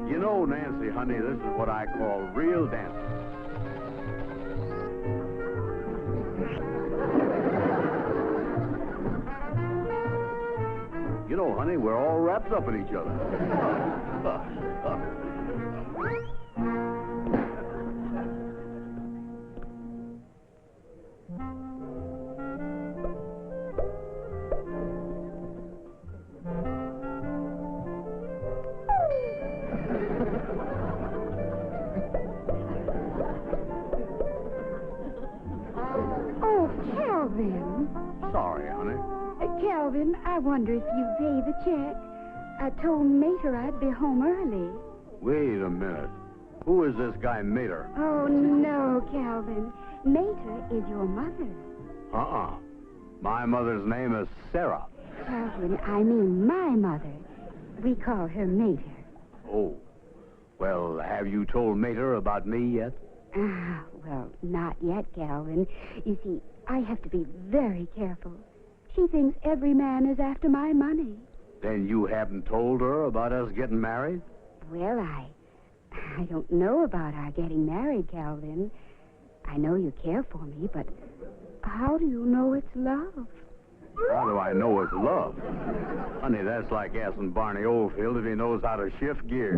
You know, Nancy, honey, this is what I call real dancing. You know, honey, we're all wrapped up in each other. Oh, Calvin. Sorry, honey. Calvin, I wonder if you pay the check. I told Mater I'd be home early. Wait a minute. Who is this guy, Mater? Oh, no, Calvin. Mater is your mother. Uh-uh. My mother's name is Sarah. Calvin, I mean my mother. We call her Mater. Oh. Well, have you told Mater about me yet? Well, not yet, Calvin. You see, I have to be very careful. She thinks every man is after my money. Then you haven't told her about us getting married? Well, I don't know about our getting married, Calvin. I know you care for me, but how do you know it's love? How do I know it's love? Honey, that's like asking Barney Oldfield if he knows how to shift gears.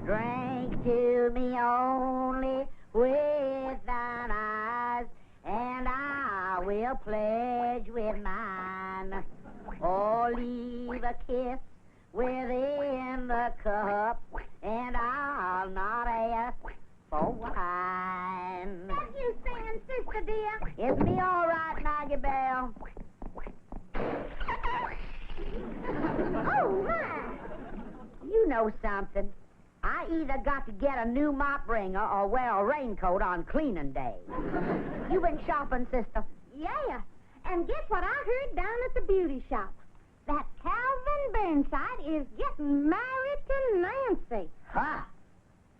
Drink to me only with thine eyes, and I will pledge with mine. Or leave a kiss within the cup, and I'll not ask for wine. What you saying, sister dear? It's me all right, Maggie Bell. Oh, my. You know something. I either got to get a new mop wringer or wear a raincoat on cleaning day. You been shopping, sister? Yeah. And guess what I heard down at the beauty shop? That Calvin Burnside is getting married to Nancy. Ha!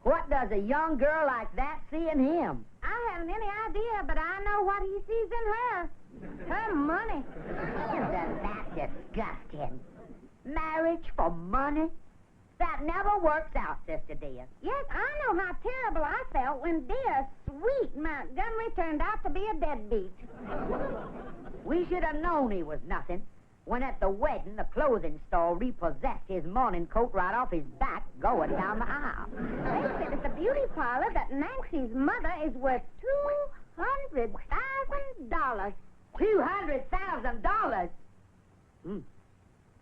What does a young girl like that see in him? I haven't any idea, but I know what he sees in her. Her money. Isn't that disgusting? Marriage for money? That never works out, Sister Dear. Yes, I know how terrible I felt when dear, sweet Montgomery turned out to be a deadbeat. We should have known he was nothing. When at the wedding, the clothing store repossessed his morning coat right off his back going down the aisle. They said at the beauty parlor that Nancy's mother is worth $200,000. $200,000?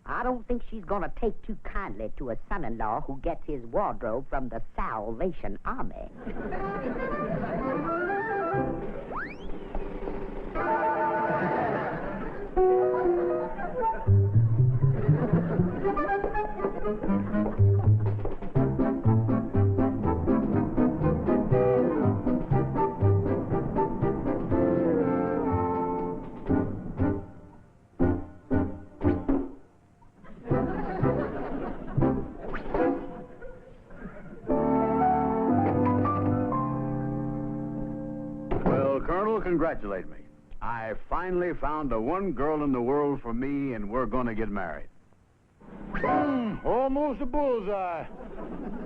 I don't think she's going to take too kindly to a son-in-law who gets his wardrobe from the Salvation Army. Colonel, congratulate me. I finally found the one girl in the world for me, and we're going to get married. Almost a bullseye.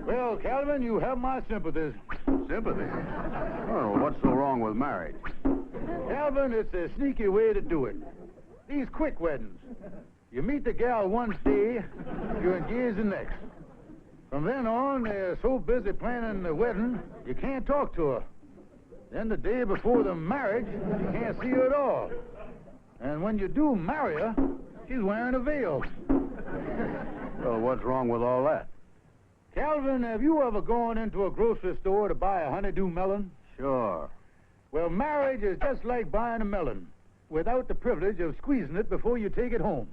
Well, Calvin, you have my sympathies. Sympathy? Oh, what's so wrong with marriage? Calvin, it's a sneaky way to do it. These quick weddings. You meet the gal one day, you're engaged the next. From then on, they're so busy planning the wedding, you can't talk to her. Then the day before the marriage, you can't see her at all. And when you do marry her, she's wearing a veil. Well, what's wrong with all that? Calvin, have you ever gone into a grocery store to buy a honeydew melon? Sure. Well, marriage is just like buying a melon, without the privilege of squeezing it before you take it home.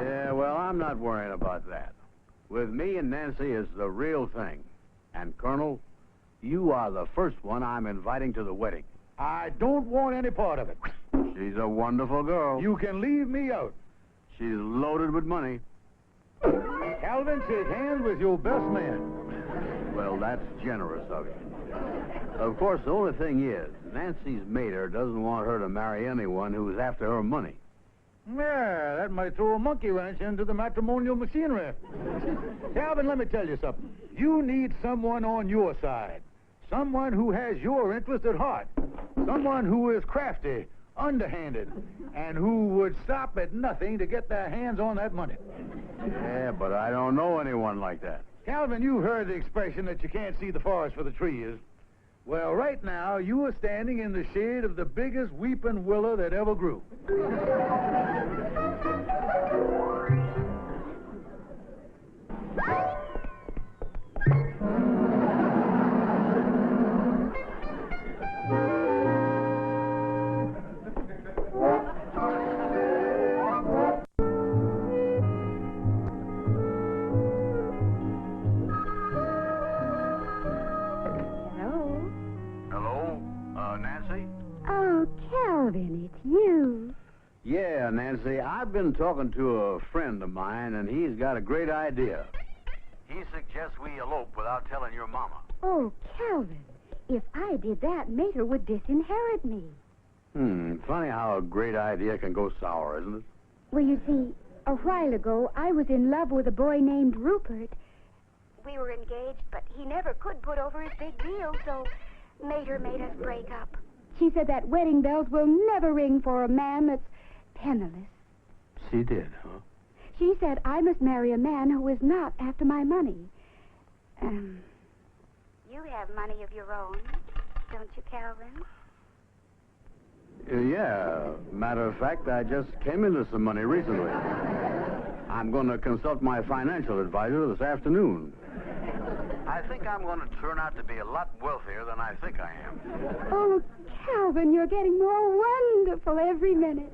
Yeah, well, I'm not worrying about that. With me and Nancy, it's the real thing. And, Colonel, you are the first one I'm inviting to the wedding. I don't want any part of it. She's a wonderful girl. You can leave me out. She's loaded with money. Calvin, shake hands with your best man. Well, that's generous of you. Of course, the only thing is, Nancy's mater doesn't want her to marry anyone who's after her money. Yeah, that might throw a monkey wrench into the matrimonial machinery. Calvin, let me tell you something. You need someone on your side. Someone who has your interest at heart. Someone who is crafty, underhanded, and who would stop at nothing to get their hands on that money. Yeah, but I don't know anyone like that. Calvin, you've heard the expression that you can't see the forest for the trees. Well, right now, you are standing in the shade of the biggest weeping willow that ever grew. Nancy? Oh, Calvin, it's you. Yeah, Nancy, I've been talking to a friend of mine, and he's got a great idea. He suggests we elope without telling your mama. Oh, Calvin, if I did that, Mater would disinherit me. Funny how a great idea can go sour, isn't it? Well, you see, a while ago, I was in love with a boy named Rupert. We were engaged, but he never could put over his big deal, so Mater made us break up. She said that wedding bells will never ring for a man that's penniless. She did, huh? She said I must marry a man who is not after my money. You have money of your own, don't you, Calvin? Yeah. Matter of fact, I just came into some money recently. I'm going to consult my financial advisor this afternoon. I think I'm going to turn out to be a lot wealthier than I think I am. Oh, Calvin, you're getting more wonderful every minute.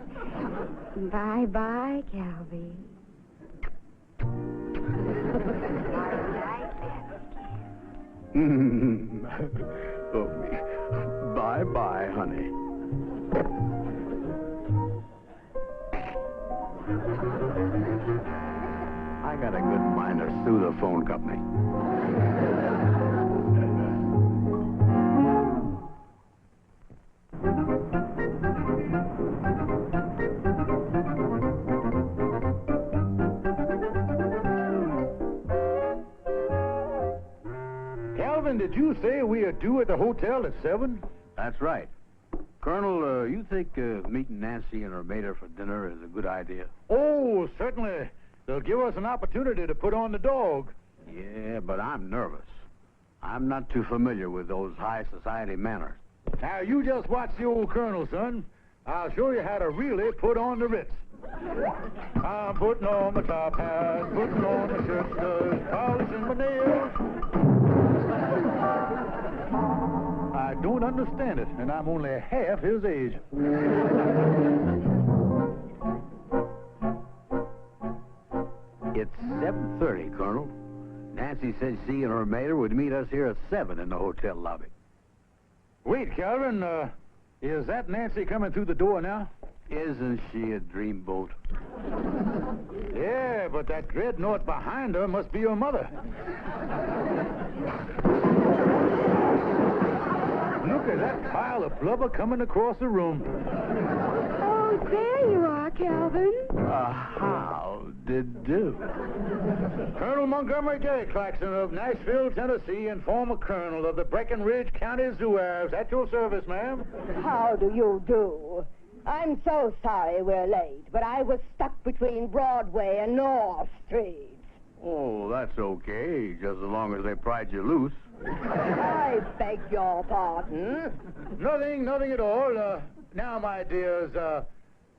Bye-bye, Calvin. Oh, bye-bye, honey. I got a good mind to sue the phone company. Calvin, did you say we are due at the hotel at 7? That's right. Colonel, you think meeting Nancy and her mater for dinner is a good idea? Oh, certainly. They'll give us an opportunity to put on the dog. Yeah, but I'm nervous. I'm not too familiar with those high society manners. Now, you just watch the old colonel, son. I'll show you how to really put on the Ritz. I'm putting on my top hat, putting on my shirt studs, polishing my nails. I don't understand it, and I'm only half his age. It's 7:30, Colonel. Nancy said she and her mater would meet us here at 7 in the hotel lobby. Wait, Calvin, is that Nancy coming through the door now? Isn't she a dreamboat? Yeah, but that dreadnought behind her must be her mother. Look at that pile of blubber coming across the room. Oh, There you are, Calvin. How did do? Colonel Montgomery J. Claxton of Nashville, Tennessee, and former colonel of the Breckinridge County Zouaves. At your service, ma'am. How do you do? I'm so sorry we're late, but I was stuck between Broadway and North Street. Oh, that's okay, just as long as they pried you loose. I beg your pardon. Nothing at all. Now, my dears,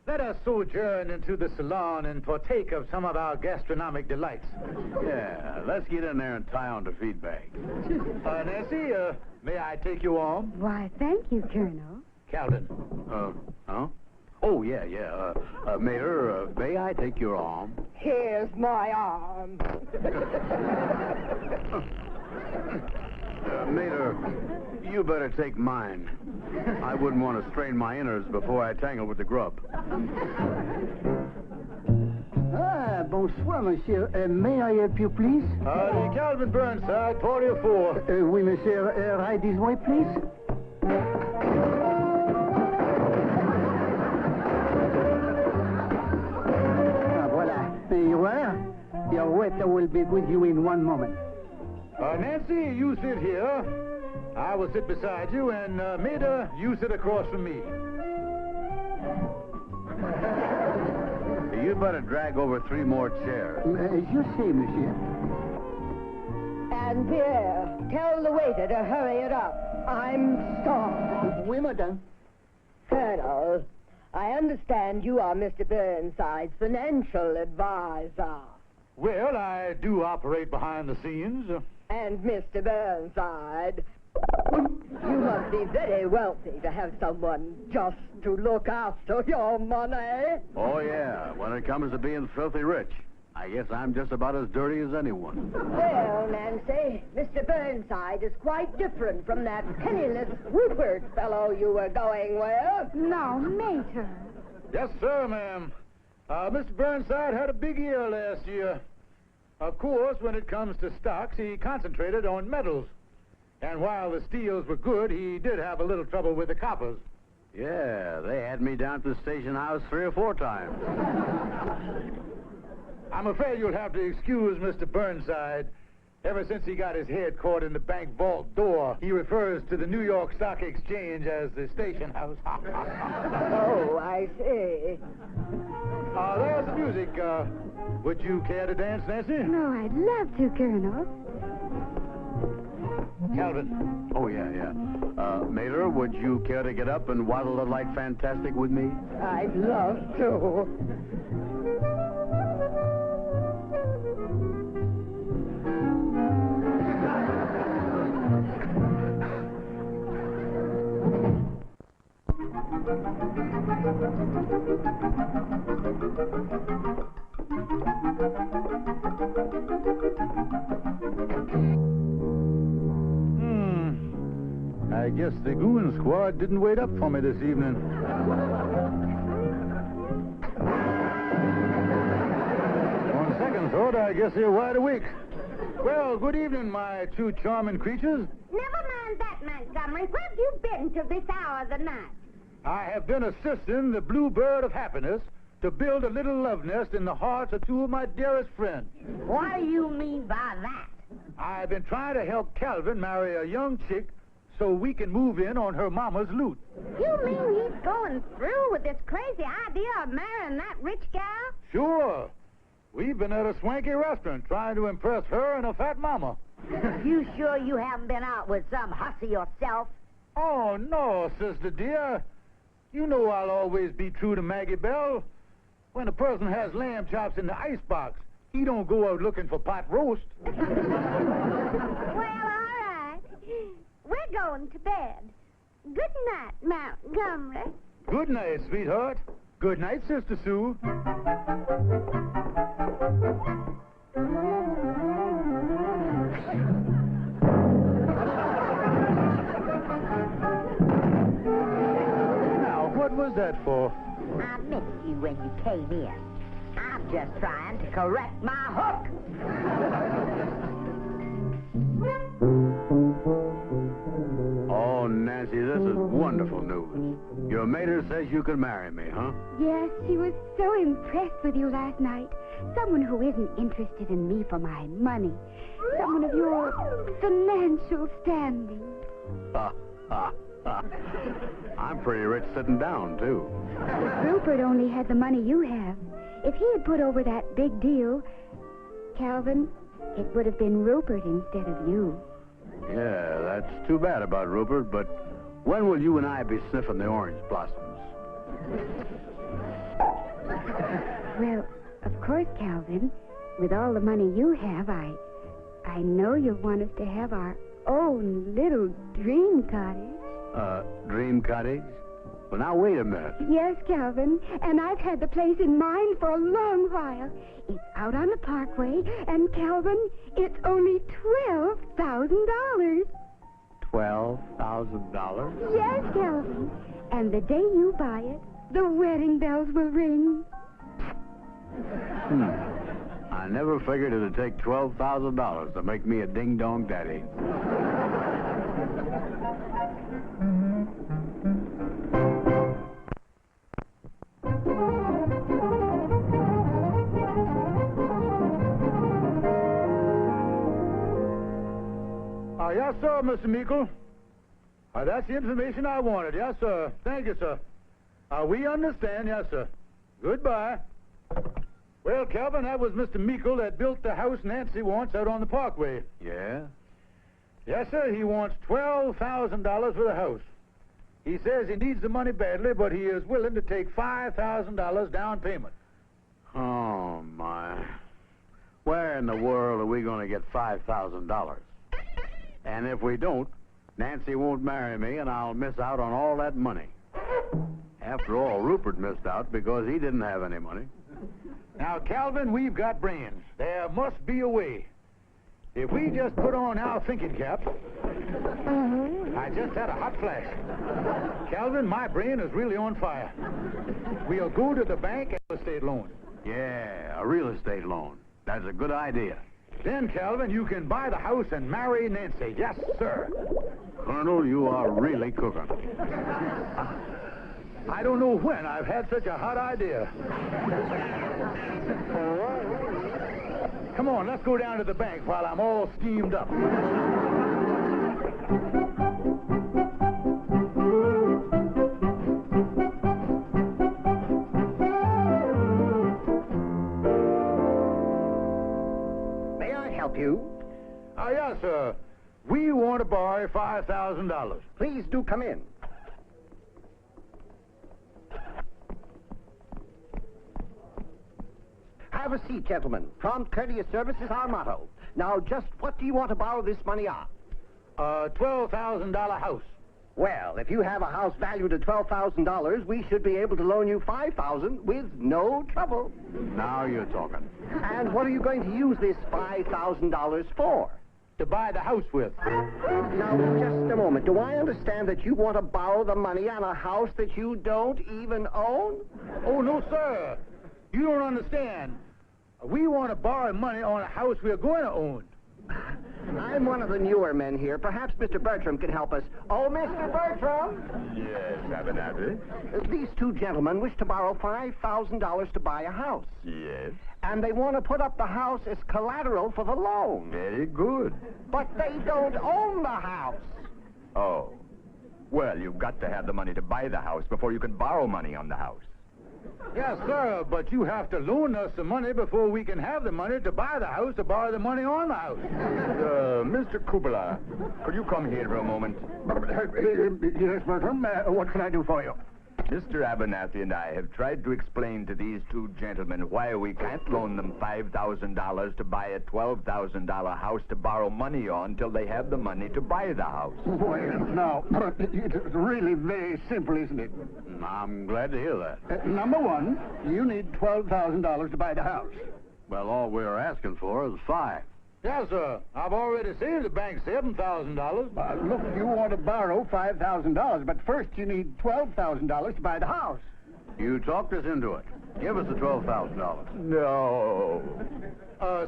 let us sojourn into the salon and partake of some of our gastronomic delights. Yeah, let's get in there and tie on the feedback. Nancy, may I take your arm? Why, thank you, Colonel. Calvin. Huh? Oh, yeah. Mayor, may I take your arm? Here's my arm. Mater, you better take mine. I wouldn't want to strain my innards before I tangle with the grub. Ah, bonsoir, monsieur. May I help you, please? The Calvin Burnside, 44. Oui, monsieur. Right this way, please. Voilà. There you are. Your waiter will be with you in one moment. Nancy, you sit here. I will sit beside you, and Maida, you sit across from me. You better drag over 3 more chairs. As you say, monsieur. And Pierre, tell the waiter to hurry it up. I'm starved. Oui, madame. Colonel, I understand you are Mr. Burnside's financial advisor. Well, I do operate behind the scenes. And Mr. Burnside, you must be very wealthy to have someone just to look after your money. Oh, yeah, when it comes to being filthy rich. I guess I'm just about as dirty as anyone. Well, Nancy, Mr. Burnside is quite different from that penniless Rupert fellow you were going with. No, Mater. Yes, sir, ma'am. Mr. Burnside had a big year last year. Of course, when it comes to stocks, he concentrated on metals. And while the steels were good, he did have a little trouble with the coppers. Yeah, they had me down at the station house 3 or 4 times. I'm afraid you'll have to excuse Mr. Burnside. Ever since he got his head caught in the bank vault door, he refers to the New York Stock Exchange as the station house. Oh, I see. There's the music. Would you care to dance, Nancy? No, I'd love to, Colonel. Calvin. Oh, yeah. Mater, would you care to get up and waddle the light fantastic with me? I'd love to. I guess the goon squad didn't wait up for me this evening. On second thought, I guess they're wide awake. Well, good evening, my 2 charming creatures. Never mind that, Montgomery. Where have you been till this hour of the night? I have been assisting the Bluebird of Happiness to build a little love nest in the hearts of 2 of my dearest friends. What do you mean by that? I've been trying to help Calvin marry a young chick so we can move in on her mama's loot. You mean he's going through with this crazy idea of marrying that rich gal? Sure. We've been at a swanky restaurant trying to impress her and her fat mama. You sure you haven't been out with some hussy yourself? Oh, no, sister dear. You know I'll always be true to Maggie Bell. When a person has lamb chops in the icebox, he don't go out looking for pot roast. Well, all right. We're going to bed. Good night, Montgomery. Good night, sweetheart. Good night, Sister Sue. Now, what was that for? I missed you when you came in. I'm just trying to correct my hook. Oh, Nancy, this is wonderful news. Your Your mater says you can marry me, huh? Yes, she was so impressed with you last night. Someone who isn't interested in me for my money. Someone of your financial standing. I'm pretty rich sitting down, too. If Rupert only had the money you have, if he had put over that big deal, Calvin, it would have been Rupert instead of you. Yeah, that's too bad about Rupert, but when will you and I be sniffing the orange blossoms? Well, of course, Calvin, with all the money you have, I know you'll want us to have our own little dream cottage. Dream cottage? Well, now, wait a minute. Yes, Calvin, and I've had the place in mind for a long while. It's out on the parkway, and Calvin, it's only $12,000. $12,000? Yes, Calvin. And the day you buy it, the wedding bells will ring. I never figured it'd take $12,000 to make me a ding-dong daddy. Yes, sir, Mr. Meikle. That's the information I wanted. Yes, sir. Thank you, sir. We understand. Yes, sir. Goodbye. Well, Calvin, that was Mr. Meikle that built the house Nancy wants out on the parkway. Yeah? Yes, sir. He wants $12,000 for the house. He says he needs the money badly, but he is willing to take $5,000 down payment. Oh, my. Where in the world are we going to get $5,000? And if we don't, Nancy won't marry me, and I'll miss out on all that money. After all, Rupert missed out because he didn't have any money. Now, Calvin, we've got brains. There must be a way. If we just put on our thinking caps... I just had a hot flash. Calvin, my brain is really on fire. We'll go to the bank and real estate loan. Yeah, a real estate loan. That's a good idea. Then, Calvin, you can buy the house and marry Nancy. Yes, sir. Colonel, you are really cooking. I don't know when I've had such a hot idea. Come on, let's go down to the bank while I'm all steamed up. May I help you? Yes, sir. We want to borrow $5,000. Please do come in. Have a seat, gentlemen. Prompt, courteous service is our motto. Now, just what do you want to borrow this money on? A $12,000 house. Well, if you have a house valued at $12,000, we should be able to loan you $5,000 with no trouble. Now you're talking. And what are you going to use this $5,000 for? To buy the house with. Now, just a moment. Do I understand that you want to borrow the money on a house that you don't even own? Oh, no, sir. You don't understand. We want to borrow money on a house we're going to own. I'm one of the newer men here. Perhaps Mr. Bertram can help us. Oh, Mr. Bertram! Yes, Abernathy. These two gentlemen wish to borrow $5,000 to buy a house. Yes. And they want to put up the house as collateral for the loan. Very good. But they don't own the house. Oh. Well, you've got to have the money to buy the house before you can borrow money on the house. Yes, sir, but you have to loan us the money before we can have the money to buy the house to borrow the money on the house. Mr. Kubala, could you come here for a moment? Yes, Bertram. What can I do for you? Mr. Abernathy and I have tried to explain to these two gentlemen why we can't loan them $5,000 to buy a $12,000 house to borrow money on till they have the money to buy the house. Well, now, it's really very simple, isn't it? I'm glad to hear that. Number one, you need $12,000 to buy the house. Well, all we're asking for is $5,000. Yes, sir. I've already saved the bank $7,000. Look, you want to borrow $5,000, but first you need $12,000 to buy the house. You talked us into it. Give us the $12,000. No.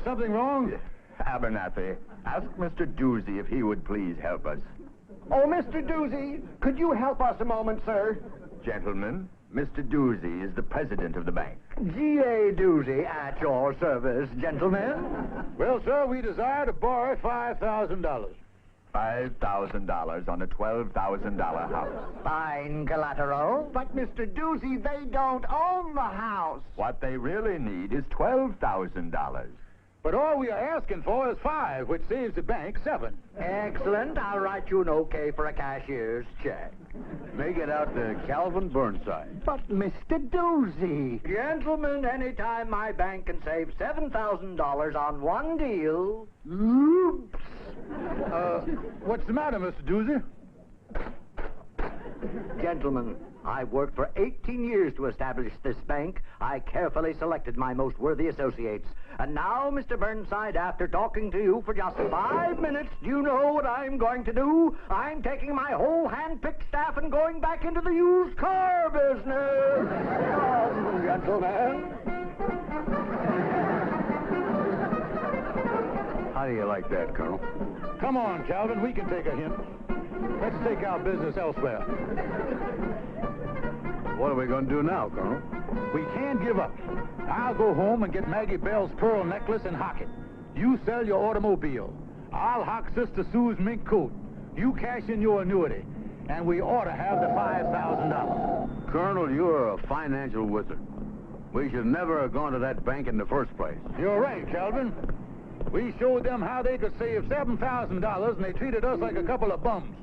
Something wrong? Abernathy, ask Mr. Doozy if he would please help us. Oh, Mr. Doozy, could you help us a moment, sir? gentlemen. Mr. Doozy is the president of the bank. G.A. Doozy at your service, gentlemen. Well, sir, we desire to borrow $5,000. $5,000 on a $12,000 house. Fine collateral. But, Mr. Doozy, they don't own the house. What they really need is $12,000. But all we are asking for is $5,000, which saves the bank $7,000. Excellent. I'll write you an okay for a cashier's check. Make it out to Calvin Burnside. But, Mr. Doozy. Gentlemen, anytime my bank can save $7,000 on one deal. Oops. What's the matter, Mr. Doozy? Gentlemen, I've worked for 18 years to establish this bank. I carefully selected my most worthy associates. And now, Mr. Burnside, after talking to you for just 5 minutes, do you know what I'm going to do? I'm taking my whole hand-picked staff and going back into the used car business. Come, gentlemen. How do you like that, Colonel? Come on, Calvin, we can take a hint. Let's take our business elsewhere. What are we going to do now, Colonel? We can't give up. I'll go home and get Maggie Bell's pearl necklace and hock it. You sell your automobile. I'll hock Sister Sue's mink coat. You cash in your annuity. And we ought to have the $5,000. Colonel, you're a financial wizard. We should never have gone to that bank in the first place. You're right, Calvin. We showed them how they could save $7,000, and they treated us like a couple of bums.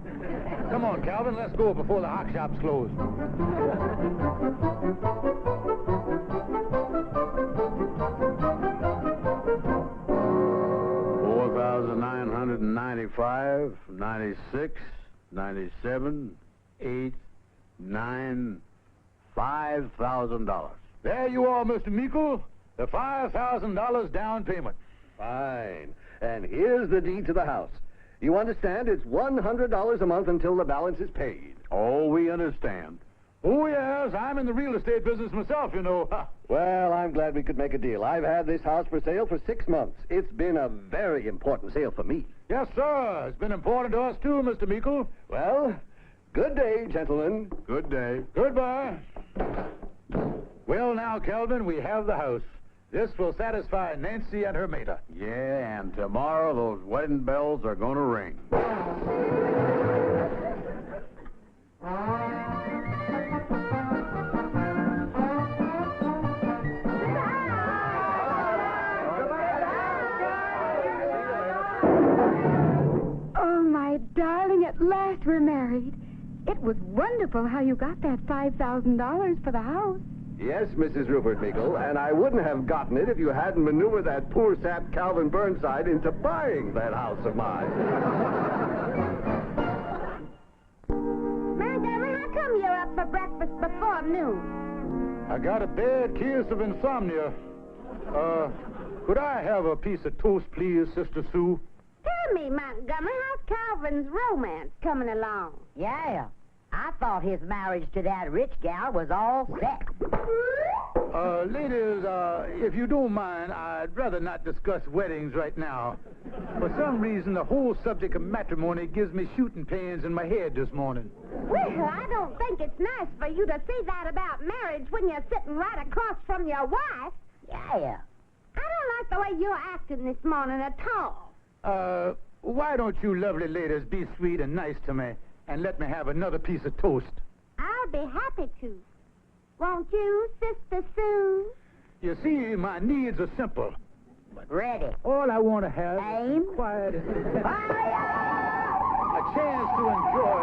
Come on, Calvin, let's go before the hock shop's closed. $4,995, 96, 97, 8, 9, $5,000. There you are, Mr. Meikle. The $5,000 down payment. Fine. And here's the deed to the house. You understand it's $100 a month until the balance is paid. Oh, we understand. Oh, yes, I'm in the real estate business myself, you know. Well, I'm glad we could make a deal. I've had this house for sale for 6 months. It's been a very important sale for me. Yes, sir. It's been important to us, too, Mr. Meikle. Well, good day, gentlemen. Good day. Goodbye. Well, now, Calvin, we have the house. This will satisfy Nancy and her mater. Yeah, and tomorrow those wedding bells are going to ring. Oh, my darling, at last we're married. It was wonderful how you got that $5,000 for the house. Yes, Mrs. Rupert Meikle, and I wouldn't have gotten it if you hadn't maneuvered that poor sap Calvin Burnside into buying that house of mine. Montgomery, how come you're up for breakfast before noon? I got a bad case of insomnia. Could I have a piece of toast, please, Sister Sue? Tell me, Montgomery, how's Calvin's romance coming along? Yeah. I thought his marriage to that rich gal was all set. Ladies, if you don't mind, I'd rather not discuss weddings right now. For some reason, the whole subject of matrimony gives me shooting pains in my head this morning. Well, I don't think it's nice for you to say that about marriage when you're sitting right across from your wife. Yeah. I don't like the way you're acting this morning at all. Why don't you lovely ladies be sweet and nice to me and let me have another piece of toast? I'll be happy to. Won't you, Sister Sue? You see, my needs are simple. Ready. All I want to have Aim. is quiet. Fire! A chance to enjoy.